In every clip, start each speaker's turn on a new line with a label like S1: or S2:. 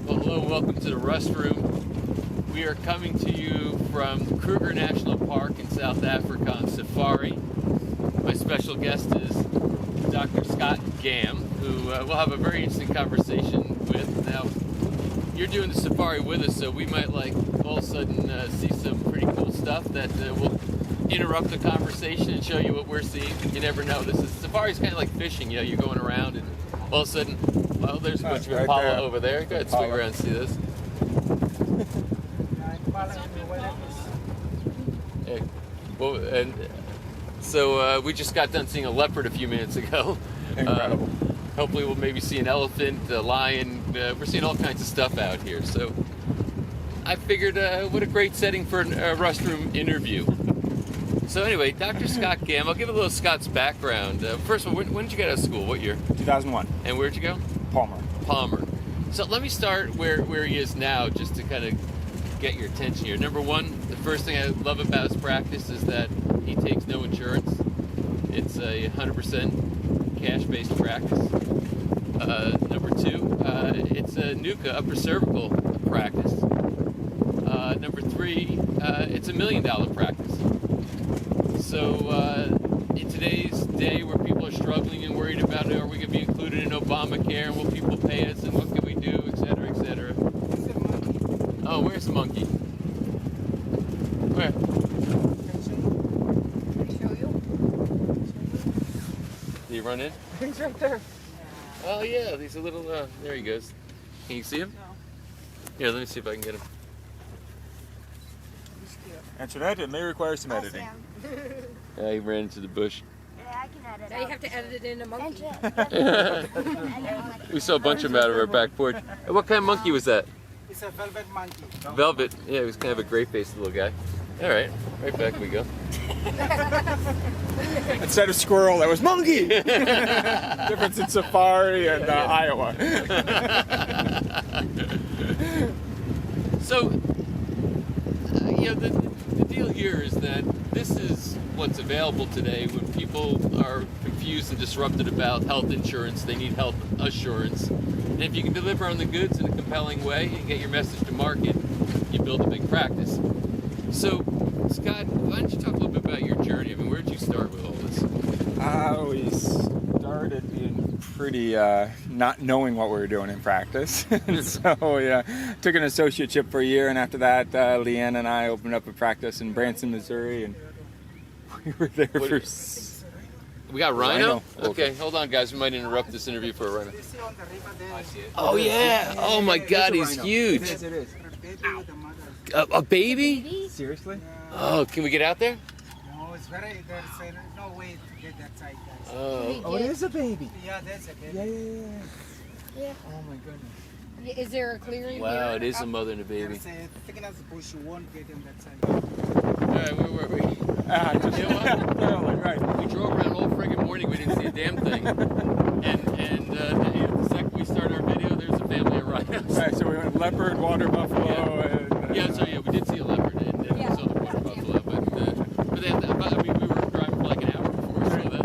S1: Well, hello and welcome to the Rust Room. We are coming to you from Kruger National Park in South Africa on safari. My special guest is Dr. Scott Gamm, who we'll have a very interesting conversation with. Now, you're doing the safari with us, so we might all of a sudden see some pretty cool stuff that will interrupt the conversation and show you what we're seeing. You never know. Safari's kind of like fishing. You're going around and all of a sudden, well, there's a bunch of Impala over there. Go ahead, swing around and see this. Hey, well, and so we just got done seeing a leopard a few minutes ago.
S2: Incredible.
S1: Hopefully we'll maybe see an elephant, a lion. We're seeing all kinds of stuff out here. So I figured what a great setting for a Rust Room interview. So anyway, Dr. Scott Gamm, I'll give a little Scott's background. First of all, when did you get out of school? What year?
S2: 2001.
S1: And where'd you go? Palmer. So let me start where he is now, just to kind of get your attention here. Number one, the first thing I love about his practice is that he takes no insurance. It's a 100% cash-based practice. Number two, it's a NUCA, upper cervical practice. Number three, it's $1 million practice. So in today's day where people are struggling and worried about are we going to be included in Obamacare and will people pay us and what can we do, et cetera, et cetera. Oh, where's the monkey? Where?
S3: Can I show you?
S1: Did he run in?
S3: He's right there.
S1: Oh yeah, he's a little, there he goes. Can you see him?
S3: No.
S1: Here, let me see if I can get him.
S2: Answer that, it may require some editing.
S1: Yeah, he ran into the bush.
S4: Yeah, I can edit.
S3: Now you have to edit it in a monkey.
S1: We saw a bunch of them out of our back porch. What kind of monkey was that?
S5: It's a velvet monkey.
S1: Velvet. Yeah, he was kind of a gray-faced little guy. All right, right back we go.
S2: Instead of squirrel, that was monkey! Difference in safari and Iowa.
S1: So, the deal here is that this is what's available today when people are confused and disrupted about health insurance. They need health assurance. And if you can deliver on the goods in a compelling way and get your message to market, you build a big practice. So, Scott, why don't you talk a little bit about your journey? I mean, where did you start with all this?
S2: We started being pretty not knowing what we were doing in practice. So yeah, took an associateship for a year, and after that, Leanne and I opened up a practice in Branson, Missouri, and we were there for...
S1: We got Rhino?
S2: Rhino.
S1: Okay, hold on, guys. We might interrupt this interview for a Rhino.
S5: You see on the river there? I see it.
S1: Oh, yeah. Oh, my God, he's huge.
S2: It is.
S5: Baby with the mother.
S1: A baby?
S2: Seriously?
S1: Oh, can we get out there?
S5: No, it's very, there's no way to get that side, guys.
S1: Oh.
S2: It is a baby.
S5: Yeah, that's a baby.
S2: Yeah. Oh my goodness.
S3: Is there a clearing
S1: Wow,
S3: here?
S1: it is a mother and a baby.
S5: There's a thickness bush, you won't get in that side.
S1: All right, where were we?
S2: Just
S1: You know what?
S2: totally right.
S1: We drove around all friggin' morning. We didn't see a damn thing. And the second we start our video, there's a family of rhinos.
S2: Right, so we went leopard, water buffalo, and...
S1: We did see a leopard and we saw the water buffalo. But we were driving for like an hour before we saw that.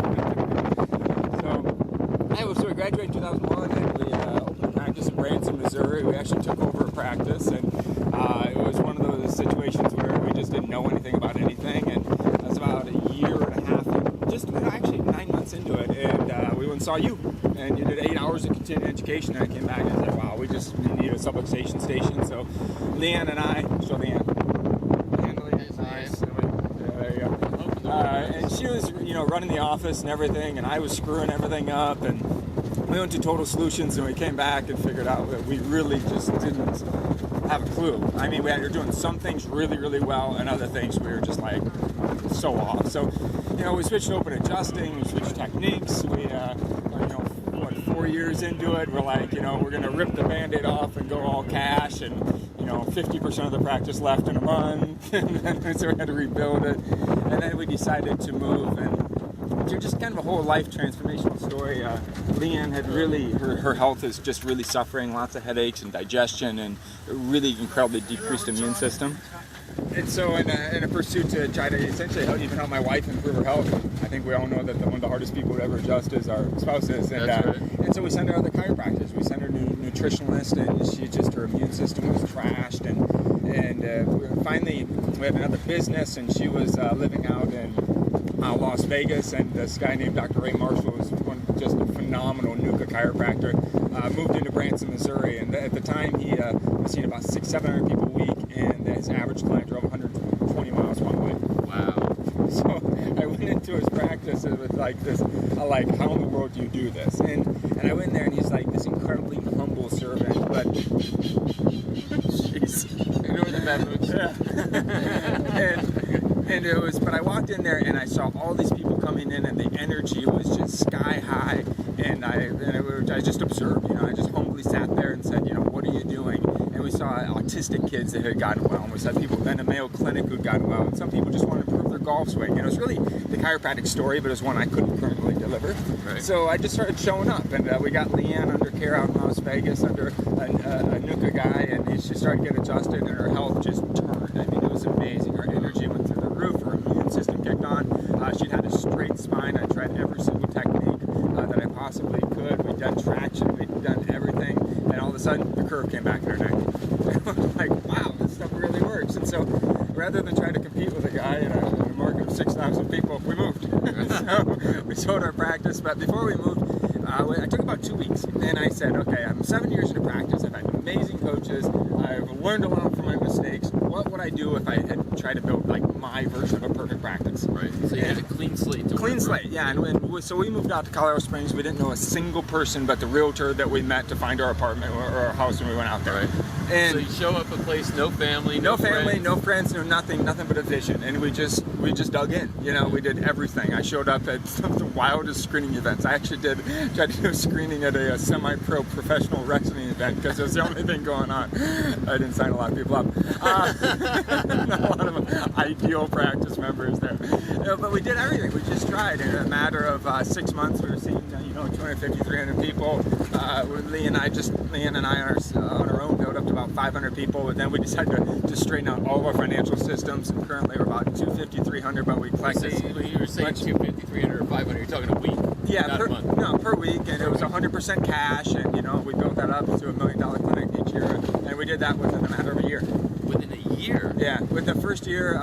S2: So we graduated in 2001, and we opened a practice in Branson, Missouri. We actually took over a practice, and it was one of those situations where we just didn't know anything about anything, and that was about a year and a half, actually 9 months into it, and we went and saw you, and you did 8 hours of continuing education, and I came back and said, wow, we need a subluxation station. So Leanne and I, there you go. And she was, running the office and everything, and I was screwing everything up, and we went to Total Solutions, and we came back and figured out that we really just didn't have a clue. I mean, we were doing some things really, really well, and other things we were just like so off. So, we switched to open adjusting, we switched techniques. We, 4 years into it, we're like, we're going to rip the Band-Aid off and go all cash, and 50% of the practice left in a month, and so we had to rebuild it. And then we decided to move, and just kind of a whole life transformational story. Leanne had really, her health is just really suffering, lots of headaches and digestion, and a really incredibly decreased immune system. And so in a pursuit to try to essentially even help my wife improve her health, I think we all know that one of the hardest people to ever adjust is our spouses. And,
S1: That's right.
S2: And so we send her other chiropractors, we send her nutritionalist, and her immune system was trashed, and finally we had another business, and she was living out in Las Vegas, and this guy named Dr. Ray Marshall was just a phenomenal NUCA chiropractor. Moved into Branson, Missouri, and at the time he was seeing about 600-700 people a week, and his average client drove 120 miles one way.
S1: Wow.
S2: So I went into his practice with like this, how in the world do you do this? And I went in there, and he's like this incredibly humble servant, but jeez,
S1: Ignore the bad moods.
S2: and it was, but I walked in there and I saw all these people coming in, and the energy was just sky high, and I just observed, I just humbly sat there and said, what are you doing? And we saw autistic kids that had gotten well, and we saw people then a Mayo Clinic who'd gotten well, and some people just wanted to improve their golf swing. It was really the chiropractic story, but it was one I couldn't currently deliver.
S1: Right.
S2: So I just started showing up, and we got Leanne under care out in Las Vegas under a NUCA guy, and she started getting adjusted, and her health just turned. I mean, it was amazing. Her energy went through the roof. Her immune system kicked on. She'd had a straight spine. I tried every single technique that I possibly could. We'd done traction. We'd done everything, and all of a sudden, the curve came back in her neck. I was like, wow, this stuff really works. And so, rather than try to compete with a guy in a market of 6,000 people, we moved. So we sold our practice, but before we moved, I took about 2 weeks, and I said, okay, I'm 7 years into practice. I've had amazing coaches. I've learned a lot from my mistakes. What would I do if I had tried to build like my version of a perfect practice?
S1: Right. So you had a clean slate to work
S2: Clean
S1: with.
S2: slate, yeah. And so we moved out to Colorado Springs. We didn't know a single person but the realtor that we met to find our apartment or our house when we went out there.
S1: Right.
S2: And
S1: So you show up a place, no family,
S2: no family,
S1: friends.
S2: no friends, no nothing but a vision. And we just dug in. We did everything. I showed up at some of the wildest screening events. I actually tried to do a screening at a semi-pro professional wrestling event because it was the only thing going on. I didn't sign a lot of people up. Not a lot of ideal practice members there. But we did everything. We just tried. In a matter of 6 months, we were seeing 250, 300 people. Leanne and I on our own built up to about 500 people. But then we decided to straighten out all of our financial systems. And currently we're about 250, 300. But we collected.
S1: You were saying 250, 300, or 500. You're talking a week.
S2: Yeah,
S1: not a month.
S2: No, per week, and it was 100% cash, and we built that up to $1 million clinic each year, and we did that within a matter of a year.
S1: Within a year?
S2: Yeah, with the first year,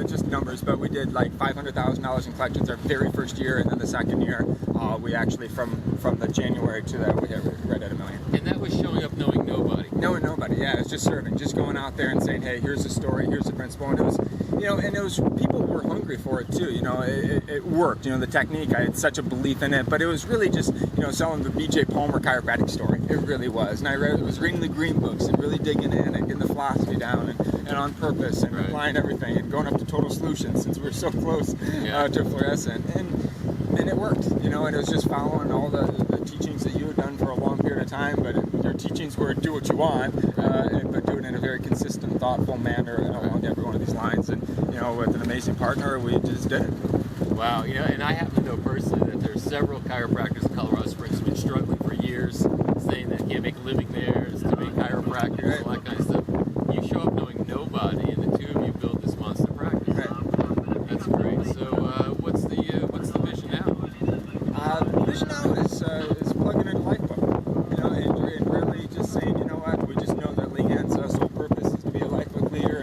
S2: just numbers, but we did like $500,000 in collections our very first year, and then the second year, we actually from the January to that we hit right at $1 million.
S1: And that was showing up knowing nobody.
S2: Knowing nobody, yeah, it's just serving, just going out there and saying, hey, here's the story, here's the principle, and it was, and it was people were hungry for it too. It worked. The technique, I had such a belief in it, but it was really just selling the B.J. Palmer chiropractic story. It really was, and I was reading the green books and really digging in and getting the philosophy down and on purpose and applying everything and going up to Total Solutions since we were so close to fluorescent, and it worked. And it was just following all the teachings that you had done for a long period of time, but your teachings were do what you want, but do it in a very consistent, thoughtful manner along every one of these lines. And with an amazing partner, we just did it.
S1: Wow, and I happen to know personally that there's several chiropractors in Colorado Springs who've been struggling for years, saying that can't make a living there, it's too many chiropractors, all that kind of stuff. You show up knowing nobody, and the two of you build this monster practice.
S2: Right.
S1: That's great. So, what's the vision now?
S2: The vision now is plugging in Lifebook, and really just saying, what, we just know that Leanne's sole purpose is to be a Lifebook leader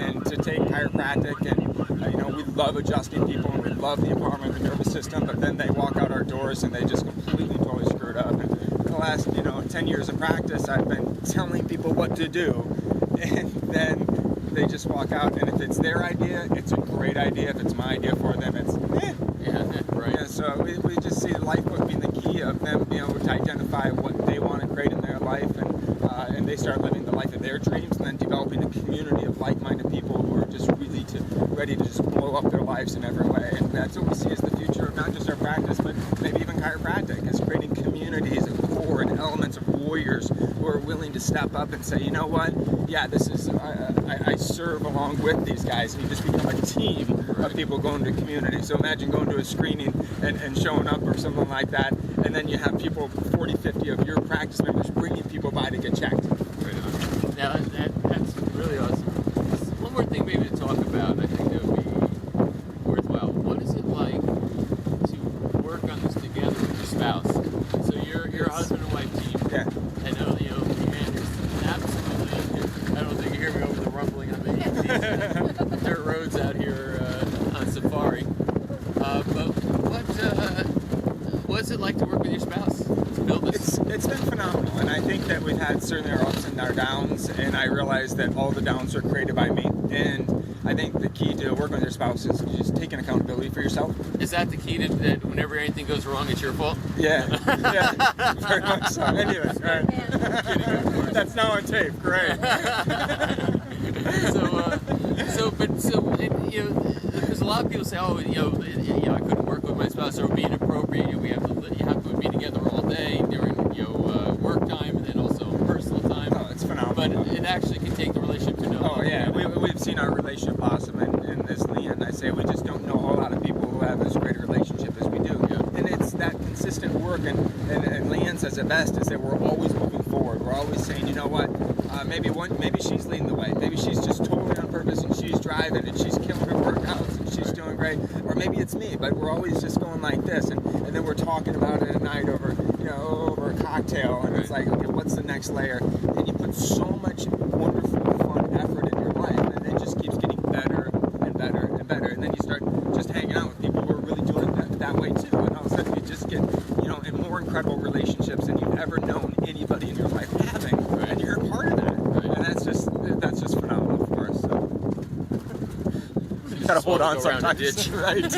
S2: and to take chiropractic, and we love adjusting people and we love the empowerment of the nervous system, but then they walk out our doors and they just completely totally screwed up. And for the last 10 years of practice, I've been telling people what to do, and then they just walk out, and if it's their idea, it's a great idea. If it's my idea for them, it's
S1: Right.
S2: Yeah, so we just see Lifebook being the key of them being able to identify what they want to create in their life, and they start living the life of their dreams, and then developing a community of like-minded people who are just really ready to just blow up their lives in every way. And that's what we see as the future of not just our practice, but maybe even chiropractic, is creating communities of core and elements of warriors who are willing to step up and say, you know what, yeah, this is, I serve along with these guys, and you just become a team of people going to community. So imagine going to a screening and showing up or something like that, and then you have people, 40, 50 of your practice members bringing people by to get checked.
S1: Right on. Now, that's really awesome. One more thing maybe to talk about, I think that would be worthwhile. What is it like to work on this together with your spouse? So you're a husband and wife team.
S2: Yeah.
S1: I know,
S2: had certainly our ups and our downs, and I realized that all the downs are created by me. And I think the key to working with your spouse is just taking accountability for yourself.
S1: Is that the key to that? Whenever anything goes wrong, it's your fault.
S2: Yeah, yeah, very much so. Anyway, all right. That's now on tape. Great.
S1: Because a lot of people say, oh, I couldn't work with my spouse, or being inappropriate. We have to be together all day during work time, and then also personal time.
S2: Oh, it's phenomenal.
S1: But it actually can take the relationship to no.
S2: Oh yeah, we've seen our relationship blossom, and as Leanne, I say we just don't know a whole lot of people who have as great a relationship as we do.
S1: Yeah.
S2: And it's that consistent work, and Leanne says it best, is that we're always moving forward. We're always saying, you know what, maybe she's leading the way. Maybe she's just totally on purpose, and she's driving, and she's killing her workouts, and she's doing great. Or maybe it's me, but we're always just going like this, and then we're talking about it at night over a cocktail, and it's like, okay, what's the next layer? And you put so much wonderful, fun effort in your life, and it just keeps getting better and better and better. And then you start just hanging out with people who are really doing that way too. And all of a sudden you just get, in more incredible relationships than you've ever known anybody in your life having.
S1: Right. And
S2: you're a part of that. Right. And that's just phenomenal for us. So you gotta hold on sometimes. Right.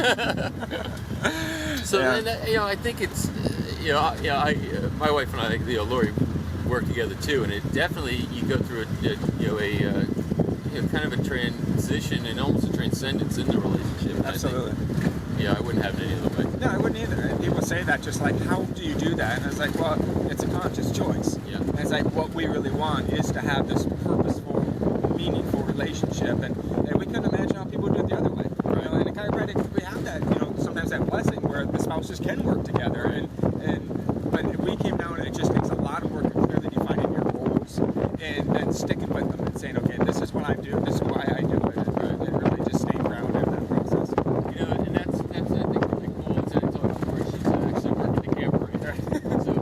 S1: So then, I think it's, my wife and I, Lori, work together too, and it definitely, you go through a kind of a transition and almost a transcendence in the relationship.
S2: Absolutely.
S1: I wouldn't have it any other way.
S2: No, I wouldn't either. And people say that, just like, how do you do that? And it's like, well, it's a conscious choice.
S1: Yeah.
S2: And it's like, what we really want is to have this purposeful, meaningful relationship, and we couldn't imagine how people do it the other way.
S1: Right.
S2: In a chiropractic, we have that, sometimes that blessing where the spouses can work together, but we came down, and it just takes a lot of work in clearly defining your goals, and then sticking with them and saying, okay, this is what I do, this is why I do it, and really just staying grounded in that process.
S1: And that's I think really cool. It's talking where she's actually working the camper right now. So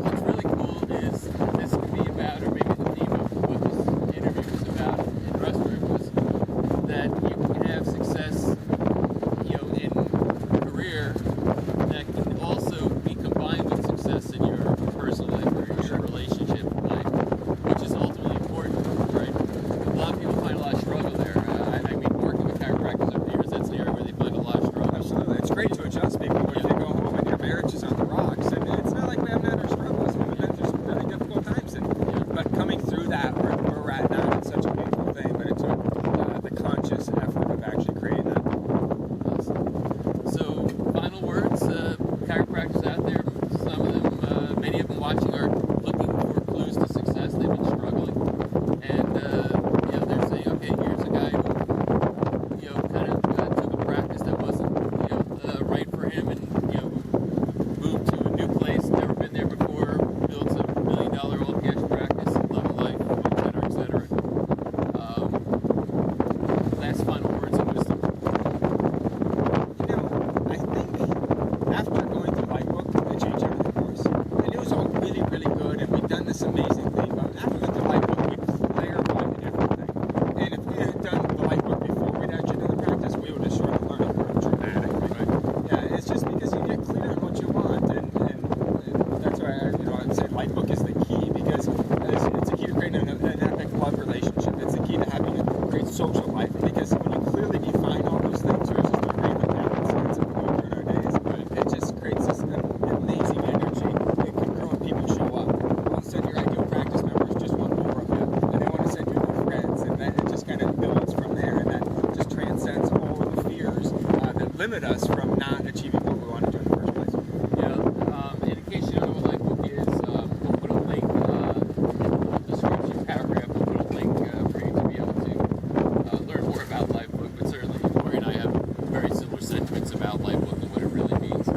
S1: what's really cool is this could be about, or maybe the theme of what this interview was about in restaurant was that you can have success, in career that can also be combined with success in your personal life or your relationship life, which is ultimately important, right? A lot of people find a lot of struggle there. I mean, working with chiropractors over the years, that's the area where they find a lot of struggle.
S2: Absolutely. It's great to adjust people when you go home and your marriage is on the rocks. And it's not like we haven't had our struggles. We've been through some really difficult times. But coming through that, where we're at now, it's such a beautiful thing. But it took the conscious effort of actually creating that.
S1: Awesome. So, final words, chiropractors out there, some of them, many of them watching are looking for clues to success. They've been struggling. And, they're saying, okay, here's a guy who, kind of took a practice that wasn't, right for him, and, moved to a new place, never been there before, built a $1 million all-cash practice, loving life, et cetera, et cetera. Last final words of wisdom.
S2: I think after going through Lightbook, it changed everything for us. And it was all really, really good, and we've done this amazing thing. But after we went through Lightbook, we clarified everything. And if we had done the Lightbook before we'd actually done the practice, we would have shortened the learning curve dramatically. Right? Yeah, it's just because you get clear on what you want, and that's why I'd say Lightbook is the key, because it's the key to creating an epic love relationship. It's the key to having a great social life, because when you clearly define all those things, versus the random habits of in our days, it just creates this amazing energy. It can grow when people show up. All of a sudden, your ideal practice members just want more of you, and they want to send you more friends, and then it just kind of builds from there, and that just transcends all of the fears that limit us from not achieving what we want to do in the first place.
S1: In case you don't know what Lightbook is, we'll put a link in the description paragraph. We'll put a link for you to be able to learn more about Lightbook. But certainly, Lori and I have very similar sentiments about Lightbook and what it really means.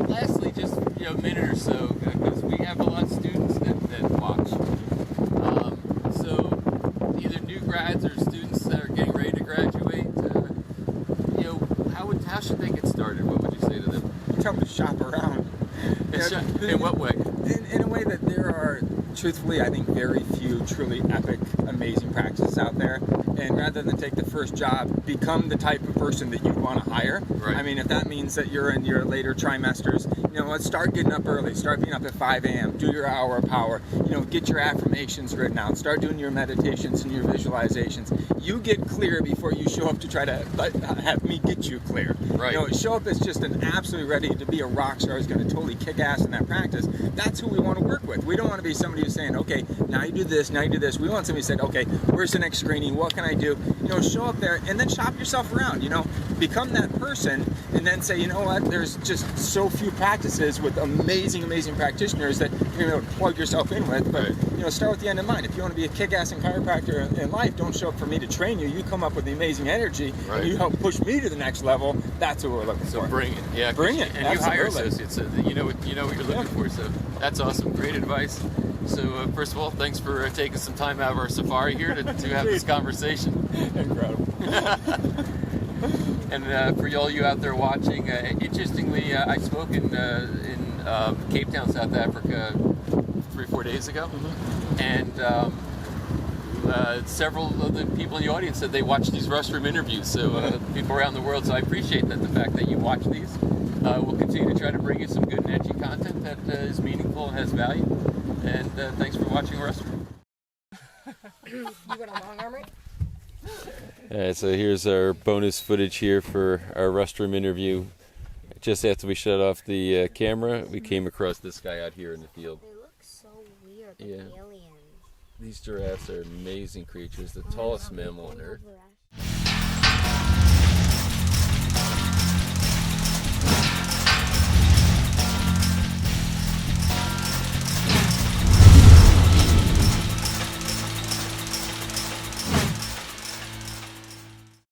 S1: Lastly, just a minute or so, because we have a lot of students that watch. So either new grads or students that are getting ready to graduate. How should they get started? What would you say to them?
S2: Tell them to shop around.
S1: In what way?
S2: In a way that there are, truthfully, I think very few truly epic, amazing practices out there. And rather than take the first job, become the type of person that you want to hire.
S1: Right.
S2: I mean, if that means that you're in your later trimesters, let's start getting up early. Start being up at 5 a.m. Do your hour of power. Get your affirmations written out. Start doing your meditations and your visualizations. You get clear before you show up to try to have me get you clear.
S1: Right.
S2: Show up as just an absolutely ready to be a rock star who's going to totally kick ass in that practice. That's who we want to work with. We don't want to be somebody who's saying, okay, now you do this, now you do this. We want somebody who said, okay, where's the next screening? What can I do? Show up there and then shop yourself around. Become that person, and then say, you know what? There's just so few practices with amazing practitioners that you're going to plug yourself in with. But start with the end in mind. If you want to be a kick-ass chiropractor in life, don't show up for me to train you. You come up with the amazing energy, and you help push me to the next level. That's what we're looking for.
S1: So bring it, yeah.
S2: Bring it,
S1: and
S2: absolutely.
S1: you hire associates. So that you know what you're looking for. So that's awesome. Great advice. So first of all, thanks for taking some time out of our safari here to have this conversation.
S2: Incredible.
S1: And for all you out there watching, interestingly, I spoke in Cape Town, South Africa, 3-4 days ago, and several of the people in the audience said they watch these restroom interviews. So people around the world. So I appreciate that, the fact that you watch these. We'll continue to try to bring you some good and edgy content that is meaningful and has value. And thanks for watching Restroom.
S3: You got a long arm, right?
S1: Alright, so here's our bonus footage here for our restroom interview. Just after we shut off the camera, we came across this guy out here in the field.
S4: They look so weird, like
S1: Yeah.
S4: aliens.
S1: These giraffes are amazing creatures, the tallest mammal on Earth.
S4: Over us.